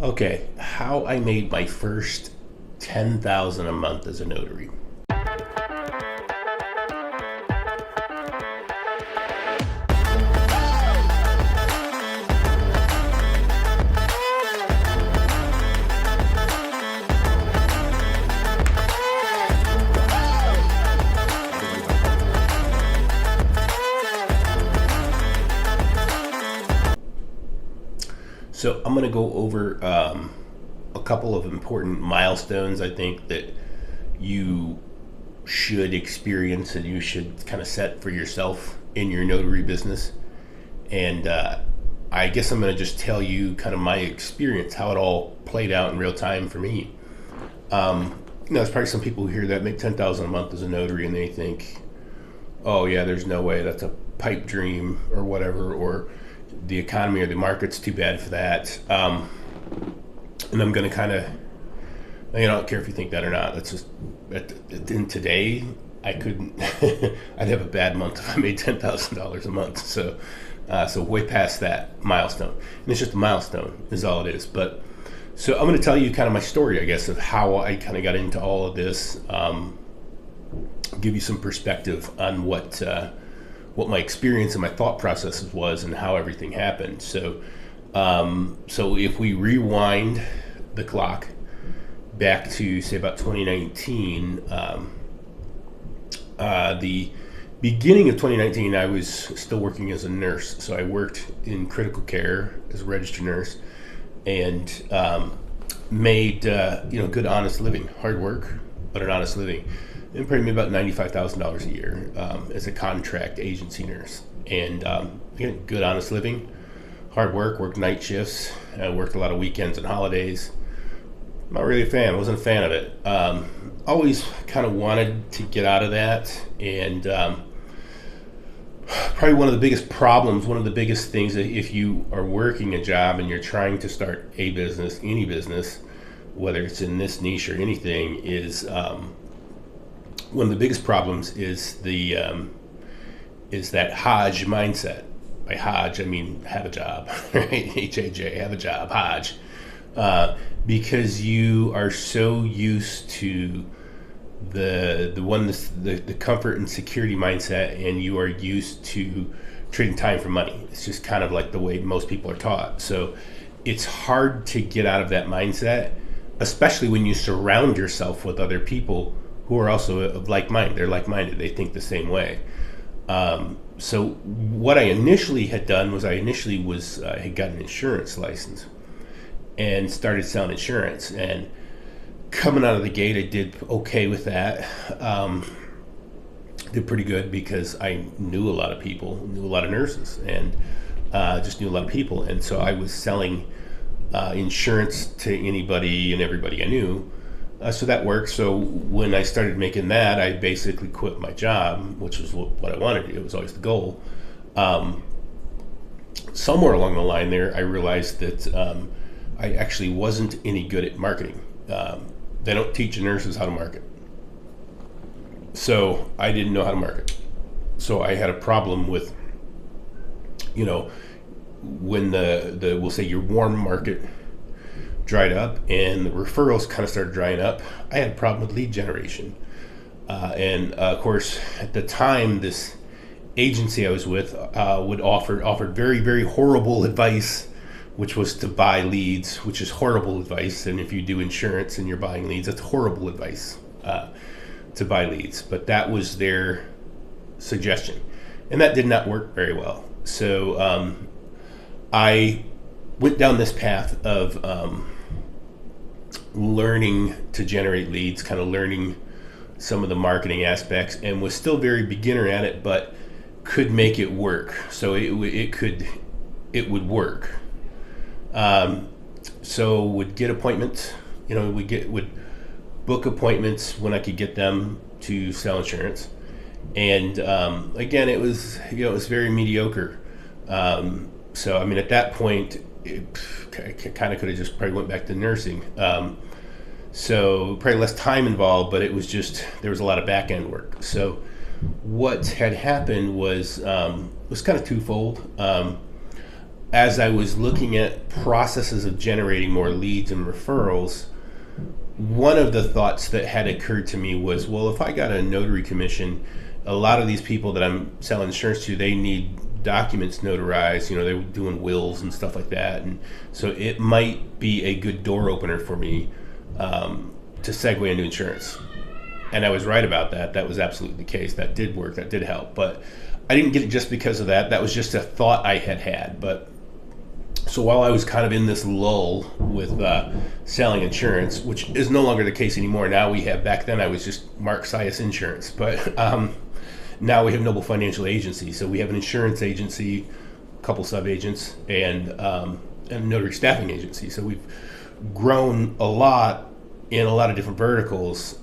Okay, how I made my first 10,000 a month as a notary. So I'm going to go over a couple of important milestones I think that you should experience and you should kind of set for yourself in your notary business. And I guess I'm going to just tell you kind of my experience, how it all played out in real time for me. There's probably some people who hear that make 10,000 a month as a notary and they think, oh yeah, there's no way, that's a pipe dream or whatever, or the economy or the market's too bad for that. And I'm going to kind of, I don't care if you think that or not. That's just, in today, I couldn't, I'd have a bad month if I made $10,000 a month. So way past that milestone. And it's just a milestone is all it is. But so I'm going to tell you kind of my story, I guess, of how I kind of got into all of this. Give you some perspective on what my experience and my thought processes was and how everything happened. So if we rewind the clock back to say about 2019, the beginning of 2019, I was still working as a nurse. So I worked in critical care as a registered nurse and made good, honest living, hard work, but an honest living. And probably made about $95,000 a year as a contract agency nurse. And again, good, honest living, hard work, worked night shifts, worked a lot of weekends and holidays. Not really a fan, wasn't a fan of it. Always kind of wanted to get out of that. And probably one of the biggest problems, one of the biggest things that if you are working a job and you're trying to start a business, any business, whether it's in this niche or anything, is one of the biggest problems is is that Hodge mindset. By Hodge, I mean have a job, right? HAJ, have a job, Hodge. Because you are so used to the comfort and security mindset, and you are used to trading time for money. It's just kind of like the way most people are taught. So it's hard to get out of that mindset, especially when you surround yourself with other people who are also of like-minded. They're like-minded. They think the same way. So what I initially had done was I had got an insurance license and started selling insurance. And coming out of the gate, I did okay with that. Did pretty good because I knew a lot of people, knew a lot of nurses, and just knew a lot of people. And so I was selling insurance to anybody and everybody I knew. So that worked. So when I started making that, I basically quit my job, which was what I wanted to do. It was always the goal. Somewhere along the line there, I realized that I actually wasn't any good at marketing. They don't teach nurses how to market. So I didn't know how to market. So I had a problem with, when we'll say your warm market dried up and the referrals kind of started drying up, I had a problem with lead generation. And of course, at the time, this agency I was with offered very, very horrible advice, which was to buy leads, which is horrible advice. And if you do insurance and you're buying leads, that's horrible advice to buy leads. But that was their suggestion. And that did not work very well. So I went down this path of learning to generate leads, kind of learning some of the marketing aspects, and was still very beginner at it, but could make it work. So it would work. So would get appointments, would book appointments when I could get them to sell insurance. And again, it was very mediocre. So at that point, I kind of could have just probably went back to nursing. So probably less time involved, but it was just, there was a lot of back end work. So what had happened was kind of twofold. as I was looking at processes of generating more leads and referrals, one of the thoughts that had occurred to me was, well, if I got a notary commission, a lot of these people that I'm selling insurance to, they need documents notarized. You know, they're doing wills and stuff like that, and so it might be a good door opener for me to segue into insurance. And I was right about that. That was absolutely the case. That did work. That did help. But I didn't get it just because of that. That was just a thought I had. But so while I was kind of in this lull with selling insurance, which is no longer the case anymore. Now we have, back then I was just Mark Sias Insurance, but now we have Noble Financial Agency. So we have an insurance agency, a couple sub-agents, and a notary staffing agency. So we've grown a lot in a lot of different verticals.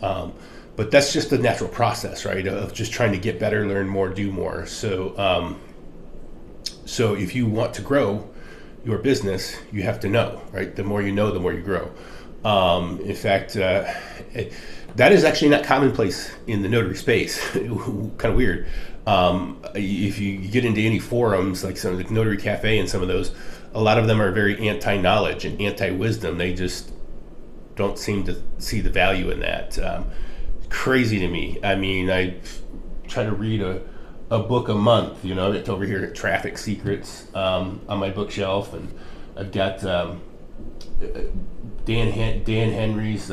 But that's just the natural process, right? Of just trying to get better, learn more, do more. So, so if you want to grow your business, you have to know, right? The more you know, the more you grow. In fact, that is actually not commonplace in the notary space. Kind of weird. If you get into any forums, like some of the Notary Cafe and some of those, a lot of them are very anti-knowledge and anti-wisdom. They just don't seem to see the value in that. Crazy to me. I mean, I try to read a book a month. You know, it's over here at Traffic Secrets on my bookshelf, and I've got Dan Henry's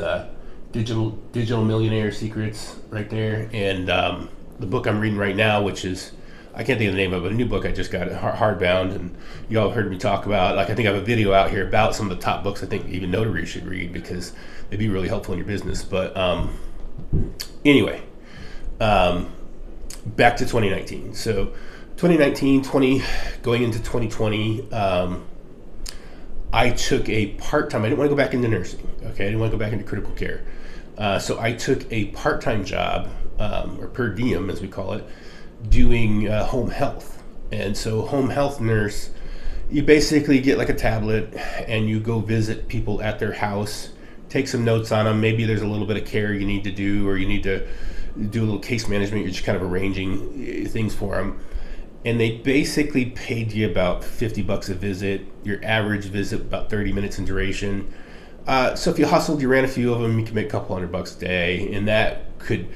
Digital Millionaire Secrets right there, and the book I'm reading right now, which is, I can't think of the name of it, but a new book I just got hardbound, and you all heard me talk about, like, I think I have a video out here about some of the top books I think even notaries should read because they'd be really helpful in your business. But anyway, back to 2019. So 2019, going into 2020, I took a part-time, I didn't want to go back into nursing, okay? I didn't want to go back into critical care. So I took a part-time job, or per diem as we call it, doing home health. And so home health nurse, you basically get like a tablet and you go visit people at their house, take some notes on them. Maybe there's a little bit of care you need to do, or you need to do a little case management. You're just kind of arranging things for them. And they basically paid you about $50 a visit. Your average visit about 30 minutes in duration. So if you hustled, you ran a few of them, you could make a couple $100 a day, and that could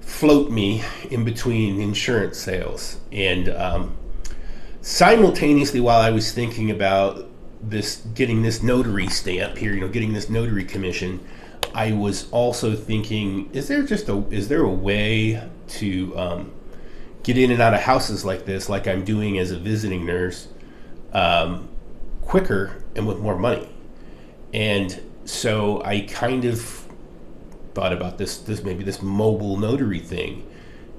float me in between insurance sales. And simultaneously, while I was thinking about this, getting this notary stamp here, you know, getting this notary commission, I was also thinking, is there a way to get in and out of houses like this, like I'm doing as a visiting nurse, quicker and with more money? And so I kind of thought about this maybe this mobile notary thing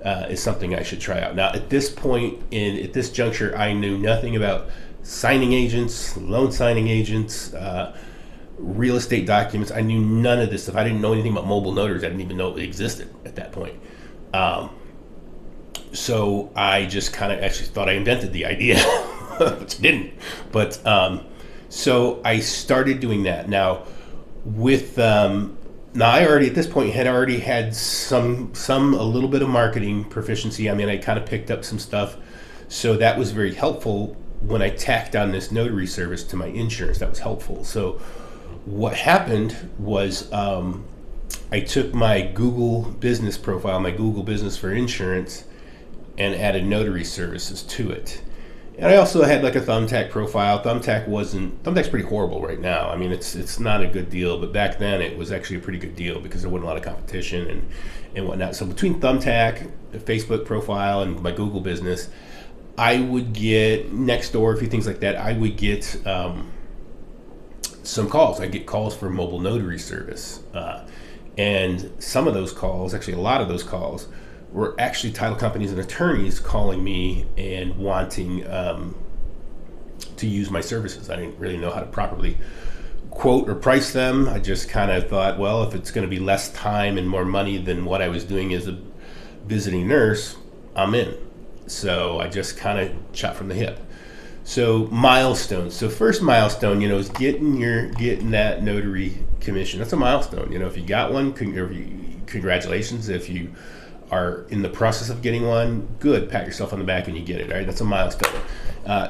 is something I should try out. Now, at this point, at this juncture, I knew nothing about signing agents, loan signing agents, real estate documents. I knew none of this stuff. I didn't know anything about mobile notaries. I didn't even know it existed at that point. So I just kind of actually thought I invented the idea, which I didn't. But so I started doing that. Now, with now I already at this point had some a little bit of marketing proficiency. I mean, I kind of picked up some stuff, so that was very helpful when I tacked on this notary service to my insurance. That was helpful. So what happened was I took my Google business profile, my Google business for insurance, and added notary services to it. And I also had like a Thumbtack profile. Thumbtack's pretty horrible right now. I mean, it's not a good deal, but back then it was actually a pretty good deal because there wasn't a lot of competition and whatnot. So between Thumbtack, the Facebook profile, and my Google business, I would get Nextdoor, a few things like that. I would get some calls. I'd get calls for mobile notary service. And some of those calls, actually a lot of those calls, were actually title companies and attorneys calling me and wanting to use my services. I didn't really know how to properly quote or price them. I just kind of thought, well, if it's going to be less time and more money than what I was doing as a visiting nurse, I'm in. So I just kind of shot from the hip. So milestones. So first milestone, is getting that notary commission. That's a milestone. If you got one, congratulations. If you are in the process of getting one, good, pat yourself on the back and you get it, right? That's a milestone.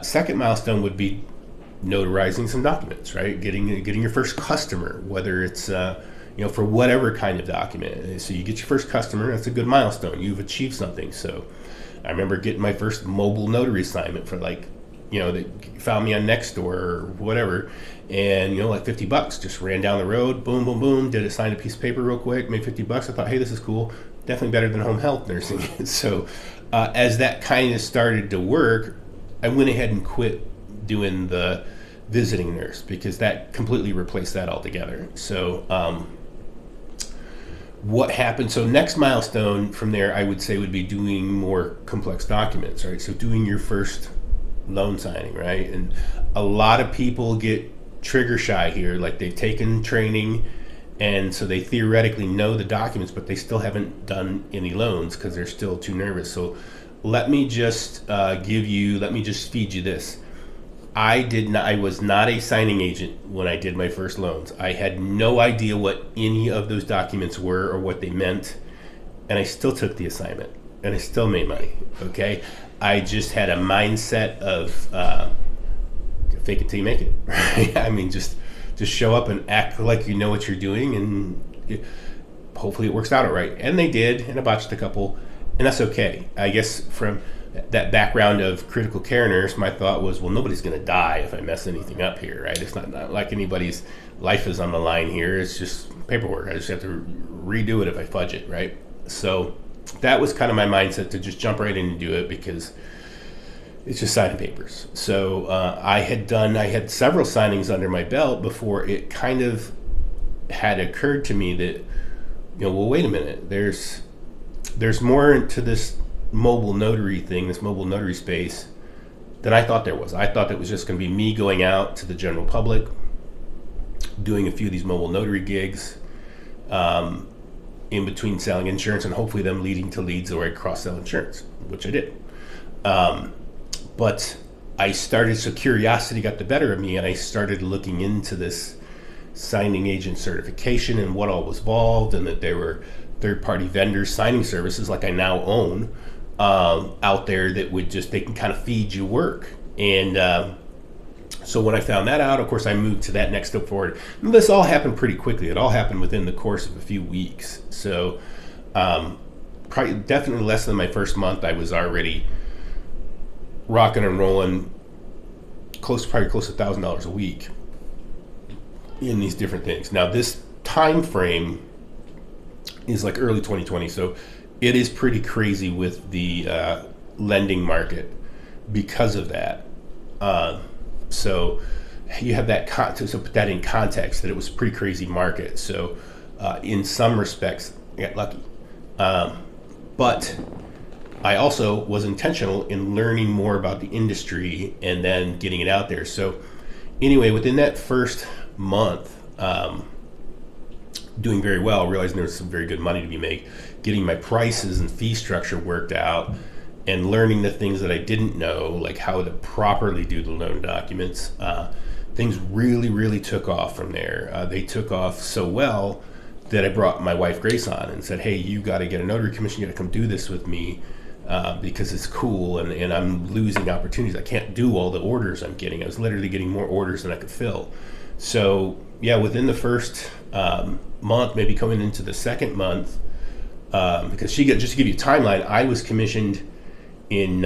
Second milestone would be notarizing some documents, right? Getting your first customer, whether it's for whatever kind of document. So you get your first customer, that's a good milestone. You've achieved something. So I remember getting my first mobile notary assignment for they found me on Nextdoor or whatever, and like $50, just ran down the road, boom, boom, boom, did sign a piece of paper real quick, made $50. I thought, hey, this is cool, definitely better than home health nursing. So as that kind of started to work, I went ahead and quit doing the visiting nurse because that completely replaced that altogether. So what happened? So next milestone from there, I would say, would be doing more complex documents, right? So doing your first loan signing, right? And a lot of people get trigger shy here, like they've taken training, and so they theoretically know the documents, but they still haven't done any loans because they're still too nervous. So let me just feed you this. I was not a signing agent when I did my first loans. I had no idea what any of those documents were or what they meant, and I still took the assignment, and I still made money, okay? I just had a mindset of fake it till you make it, right? I mean, just show up and act like you know what you're doing, and hopefully it works out all right. And they did, and I botched a couple, and that's okay. I guess from that background of critical care nurse, my thought was, well, nobody's going to die if I mess anything up here, right? It's not like anybody's life is on the line here. It's just paperwork. I just have to redo it if I fudge it, right? So that was kind of my mindset, to just jump right in and do it, because it's just signing papers. So I had several signings under my belt before it kind of had occurred to me that, well, wait a minute, there's more to this mobile notary thing, this mobile notary space, than I thought there was. I thought it was just going to be me going out to the general public, doing a few of these mobile notary gigs, in between selling insurance, and hopefully them leading to leads where I cross-sell insurance, which I did. But so curiosity got the better of me, and I started looking into this signing agent certification and what all was involved, and that there were third-party vendors, signing services like I now own, out there that they can kind of feed you work. And so when I found that out, of course, I moved to that next step forward. And this all happened pretty quickly. It all happened within the course of a few weeks. So probably definitely less than my first month, I was already rocking and rolling probably close to $1,000 a week in these different things. Now, this time frame is like early 2020, so it is pretty crazy with the lending market because of that. So you have that so put that in context, that it was a pretty crazy market. So in some respects, I got lucky. But I also was intentional in learning more about the industry and then getting it out there. So anyway, within that first month, doing very well, realizing there was some very good money to be made, getting my prices and fee structure worked out, and learning the things that I didn't know, like how to properly do the loan documents. Things really, really took off from there. They took off so well that I brought my wife Grace on and said, hey, you got to get a notary commission, you got to come do this with me, because it's cool, and I'm losing opportunities. I can't do all the orders I'm getting. I was literally getting more orders than I could fill. So yeah, within the first month, maybe coming into the second month, because just to give you a timeline, I was commissioned in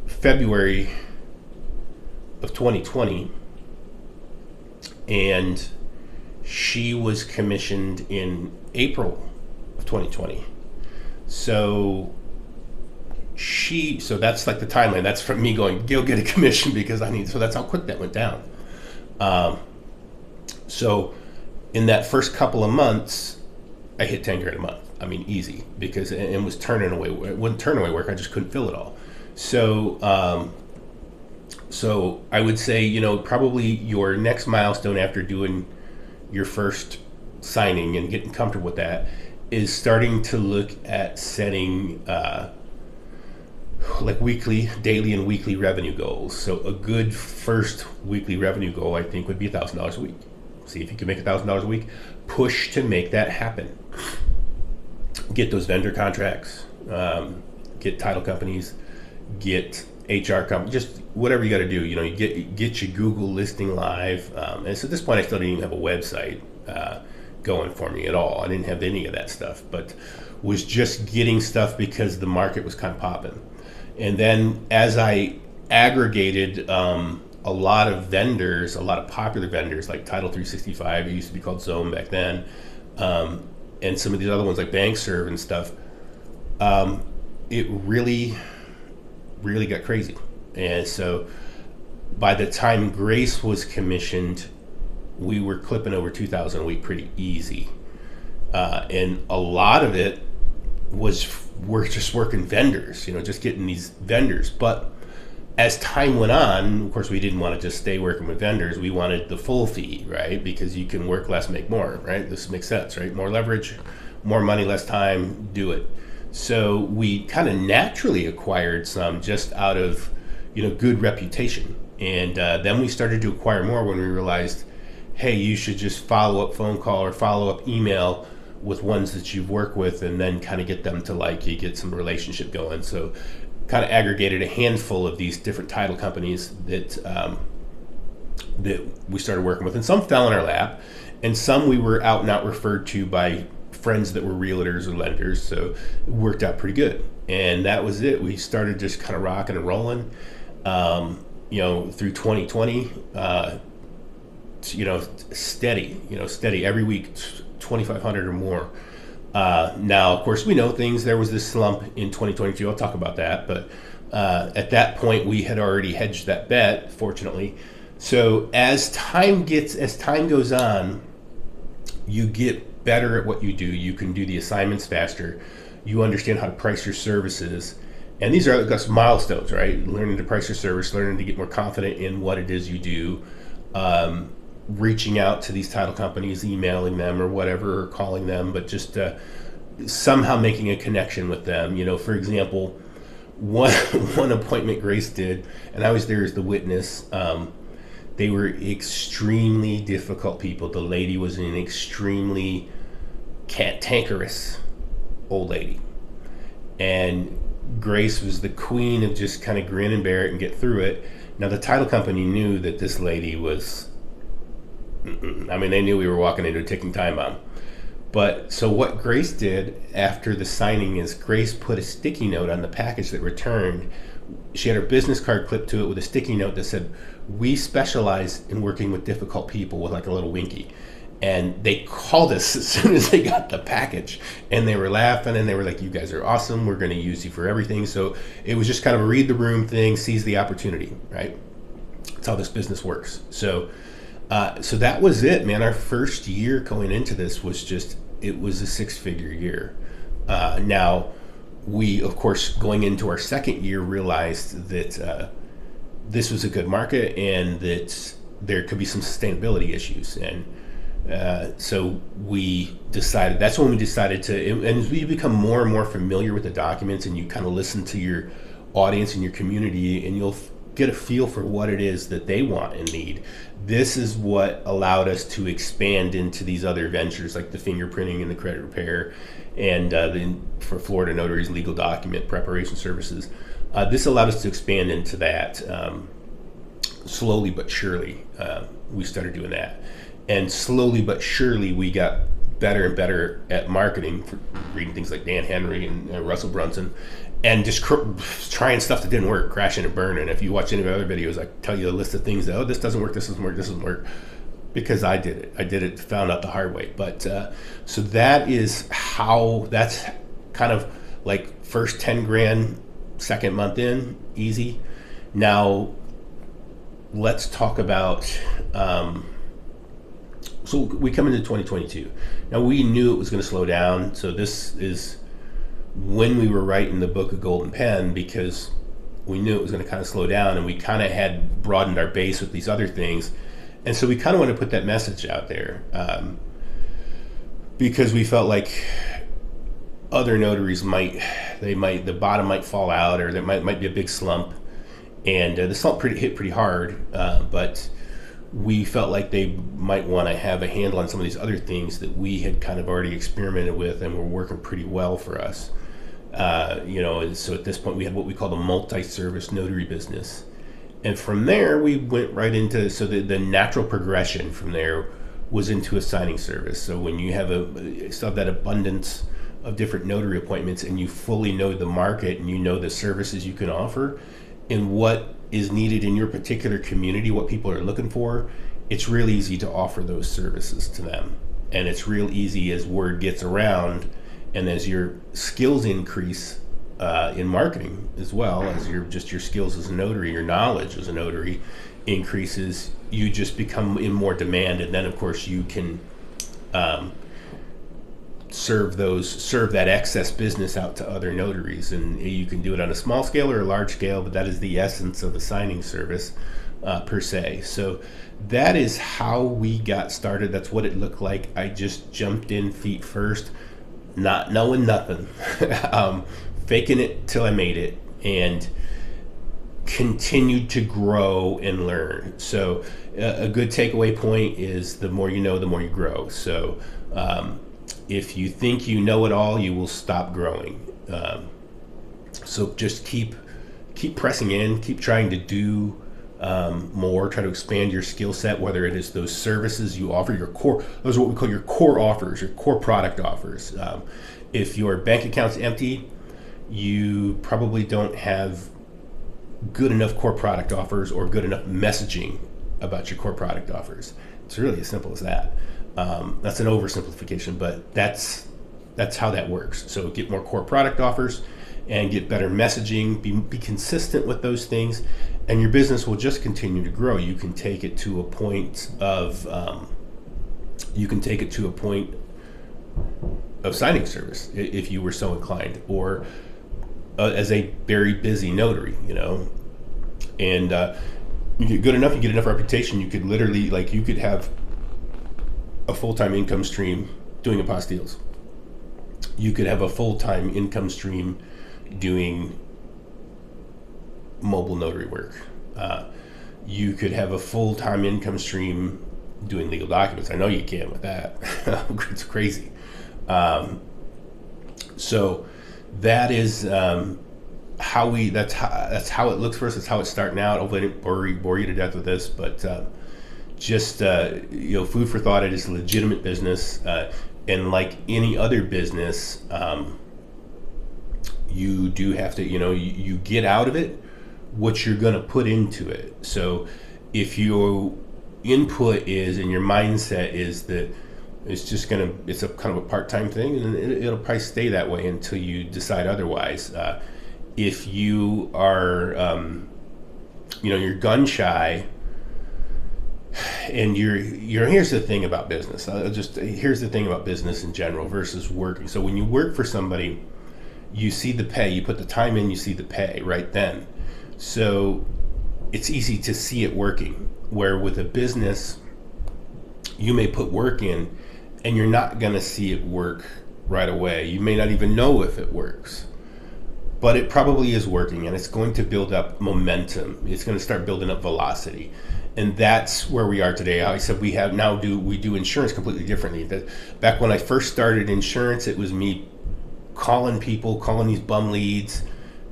February of 2020, and she was commissioned in April of 2020. So that's like the timeline. That's from me going, go get a commission because I need. So that's how quick that went down. So in that first couple of months, I hit 10 grand a month. I mean, easy, because it was turning away. It wouldn't turn away work. I just couldn't fill it all. So, so I would say, probably your next milestone after doing your first signing and getting comfortable with that is starting to look at setting like daily and weekly revenue goals. So a good first weekly revenue goal, I think, would be $1,000 a week. See if you can make $1,000 a week. Push to make that happen. Get those vendor contracts, get title companies, get HR company, just whatever you got to do. You know, you get your Google listing live. And so at this point, I still didn't even have a website going for me at all. I didn't have any of that stuff, but was just getting stuff because the market was kind of popping. And then as I aggregated a lot of vendors, a lot of popular vendors like Title 365, it used to be called Zone back then, and some of these other ones like BankServe and stuff, it really got crazy. And so by the time Grace was commissioned, we were clipping over 2,000 a week pretty easy. And a lot of it was we're just working vendors, you know, just getting these vendors. But as time went on, of course, we didn't want to just stay working with vendors. We wanted the full fee, right? Because you can work less, make more, right? This makes sense, right? More leverage, more money, less time, do it. So we kind of naturally acquired some just out of, you know, good reputation. And then we started to acquire more when we realized, hey, you should just follow up phone call or follow up email with ones that you've worked with, and then kind of get them to like you, get some relationship going. So kind of aggregated a handful of these different title companies that we started working with, and some fell in our lap, and some we were out and out referred to by friends that were realtors or lenders. So it worked out pretty good, and that was it. We started just kind of rocking and rolling, you know, through 2020. You know, steady every week, 2,500 or more. Now, of course, we know things. There was this slump in 2022. I'll talk about that. But at that point, we had already hedged that bet, fortunately. So as time goes on, you get better at what you do. You can do the assignments faster. You understand how to price your services. And these are milestones, right? Learning to price your service, learning to get more confident in what it is you do. Reaching out to these title companies, emailing them or whatever, or calling them, but just somehow making a connection with them. You know, for example, one appointment Grace did, and I was there as the witness. They were extremely difficult people. The lady was an extremely cantankerous old lady, and Grace was the queen of just kind of grin and bear it and get through it. Now the title company knew that this lady was, I mean, they knew we were walking into a ticking time bomb. But so what Grace did after the signing is Grace put a sticky note on the package that returned. She had her business card clipped to it with a sticky note that said, "We specialize in working with difficult people," with like a little winky. And they called us as soon as they got the package, and they were laughing and they were like, "You guys are awesome. We're going to use you for everything." So it was just kind of a read the room thing, seize the opportunity, right? That's how this business works. So that was it, man. Our first year going into this was it was a 6-figure year. Now, we, of course, going into our second year, realized that this was a good market and that there could be some sustainability issues. And so we decided, that's when we decided to, and as we become more and more familiar with the documents and you kind of listen to your audience and your community, and you'll get a feel for what it is that they want and need. This is what allowed us to expand into these other ventures like the fingerprinting and the credit repair, and for Florida Notary's legal document preparation services. This allowed us to expand into that slowly but surely. We started doing that, and slowly but surely we got better and better at marketing, for reading things like Dan Henry and Russell Brunson, and just trying stuff that didn't work, crashing and burning. If you watch any of my other videos, I tell you a list of things that, this doesn't work, this doesn't work, this doesn't work, because I did it, found out the hard way. But so that is how, that's kind of like first 10 grand, second month in, easy. Now let's talk about, so we come into 2022. Now we knew it was going to slow down. So this is when we were writing the book of Golden Pen, because we knew it was going to kind of slow down, and we kind of had broadened our base with these other things. And so we kind of want to put that message out there, because we felt like other notaries the bottom might fall out, or there might be a big slump. And the slump hit pretty hard, but we felt like they might want to have a handle on some of these other things that we had kind of already experimented with and were working pretty well for us. And so at this point we had what we called a multi-service notary business. And from there, we went right into, so the natural progression from there was into a signing service. So when you have still have that abundance of different notary appointments and you fully know the market and you know the services you can offer and what is needed in your particular community, what people are looking for, it's real easy to offer those services to them. And it's real easy as word gets around and as your skills increase in marketing, as well as your skills as a notary, your knowledge as a notary increases, you just become in more demand, and then of course you can serve that excess business out to other notaries, and you can do it on a small scale or a large scale, but that is the essence of a signing service per se. So that is how we got started. That's what it looked like. I just jumped in feet first, not knowing nothing. Faking it till I made it, and continued to grow and learn. So a good takeaway point is the more you know, the more you grow. So if you think you know it all, you will stop growing. So just keep pressing in, keep trying to do more, try to expand your skill set, whether it is those services you offer, your core, those are what we call your core offers, your core product offers. If your bank account's empty, you probably don't have good enough core product offers or good enough messaging about your core product offers. It's really as simple as that. That's an oversimplification, but that's how that works. So get more core product offers and get better messaging, be consistent with those things, and your business will just continue to grow. You can take it to a point of signing service if you were so inclined, or as a very busy notary, and you get good enough, you get enough reputation, you could literally, you could have a full-time income stream doing apostilles. You could have a full-time income stream doing mobile notary work. You could have a full-time income stream doing legal documents. I know you can with that. It's crazy. So that is how that's how it looks for us. That's how it's starting out. Hopefully I didn't bore you to death with this, but food for thought. It is a legitimate business, and like any other business, you do have to, you get out of it what you're going to put into it. So if your input is and your mindset is that it's a kind of a part-time thing, and it'll probably stay that way until you decide otherwise. If you are, you're gun shy, and here's the thing about business. Here's the thing about business in general versus working. So when you work for somebody, you see the pay. You put the time in, you see the pay right then. So it's easy to see it working. Where with a business, you may put work in, and you're not going to see it work right away. You may not even know if it works, but it probably is working, and it's going to build up momentum. It's going to start building up velocity, and that's where we are today. I said we do insurance completely differently. Back when I first started insurance, it was me calling these bum leads,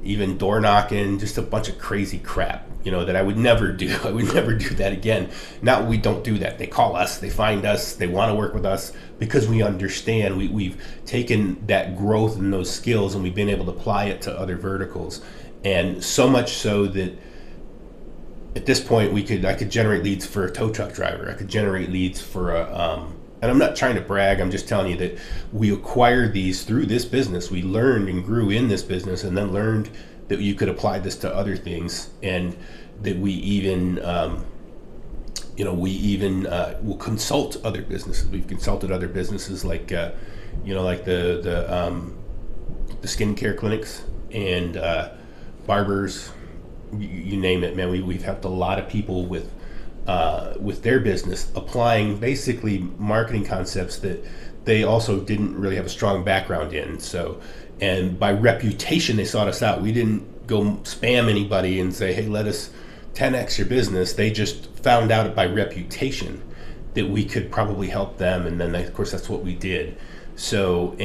even door knocking, just a bunch of crazy crap, that I would never do. I would never do that again. Now we don't do that. They call us, they find us, they want to work with us because we understand. We've taken that growth and those skills and we've been able to apply it to other verticals. And so much so that at this point I could generate leads for a tow truck driver. I could generate leads for and I'm not trying to brag, I'm just telling you that we acquired these through this business. We learned and grew in this business, and then learned that you could apply this to other things, and that we even will consult other businesses. We've consulted other businesses like the skincare clinics and barbers, you name it, man. We've helped a lot of people with their business, applying basically marketing concepts that they also didn't really have a strong background in. So, and by reputation, they sought us out. We didn't go spam anybody and say, hey, let us 10x your business. They just found out by reputation that we could probably help them. And then, of course, that's what we did. So,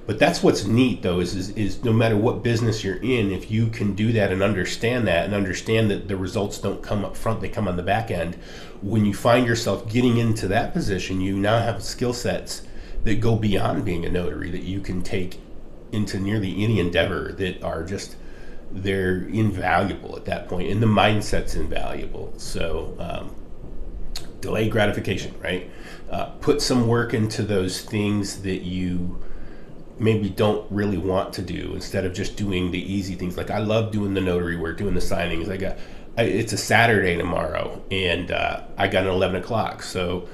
but that's what's neat though, is no matter what business you're in, if you can do that and understand that the results don't come up front, they come on the back end. When you find yourself getting into that position, you now have skill sets that go beyond being a notary that you can take into nearly any endeavor that are just, they're invaluable at that point, and the mindset's invaluable. So delay gratification, right? Put some work into those things that you maybe don't really want to do, instead of just doing the easy things. Like I love doing the notary work, doing the signings. It's a Saturday tomorrow, and I got an 11 o'clock. So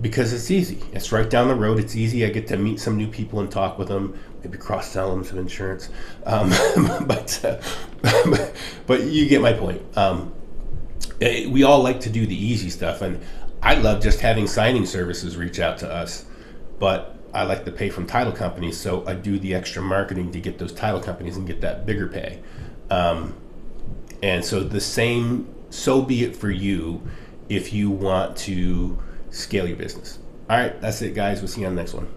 because it's easy, it's right down the road, it's easy. I get to meet some new people and talk with them, maybe cross-sell them some insurance. But you get my point. We all like to do the easy stuff, and I love just having signing services reach out to us, but I like to pay from title companies, so I do the extra marketing to get those title companies and get that bigger pay. And so so be it for you if you want to scale your business. All right, that's it, guys. We'll see you on the next one.